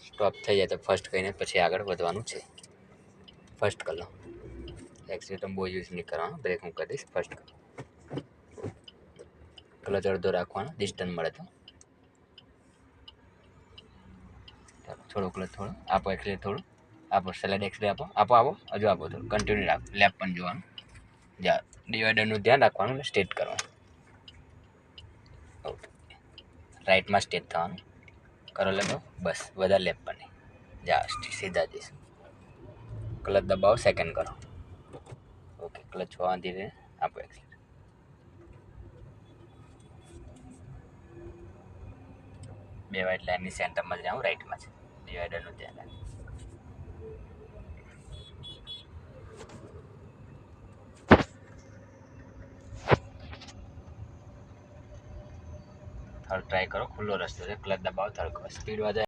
Stop થઈ જાય તો ફર્સ્ટ કહીને પછી આગળ વધવાનું છે. ફર્સ્ટ કરી લો. એક્સિલેટર બહુ યુઝ નહીં કરવાનો, બ્રેક હું કરી દઈશ. ફર્સ્ટ કરો. ક્લચ અડધો રાખવાનો, ડિસ્ટન્સ મળે તો. ચાલો થોડો ક્લચ, થોડો આપો, એક્સિલેટર થોડું આપો, સેલેડ એક્સિલેટર આપો, હજુ આપો, થોડું કન્ટિન્યુ રાખો. લેપ પણ જોવાનું, જા ડિવાઈડરનું ધ્યાન રાખવાનું ને સ્ટ્રેટ કરવાનું. ઓકે, રાઈટમાં સ્ટેટ થવાનું કરો. લેપો બસ, વધારે લેપ પણ નહીં. જા સીધા જઈશું. ક્લચ દબાવો, સેકન્ડ કરો. ઓકે, ક્લચ છોડવાનું ધીરે આપો, એક્સિલેટર. બે વાઇટ લાઇનની સેન્ટરમાં જ જાઉં, રાઈટમાં છે. ડિવાઈડરનું ધ્યાન રાખો. થર્ડ ટ્રાય કરો, ખુલ્લો રસ્તો છે. ક્લચ દબાવો, થર્ડ કરો. સ્પીડ વધારે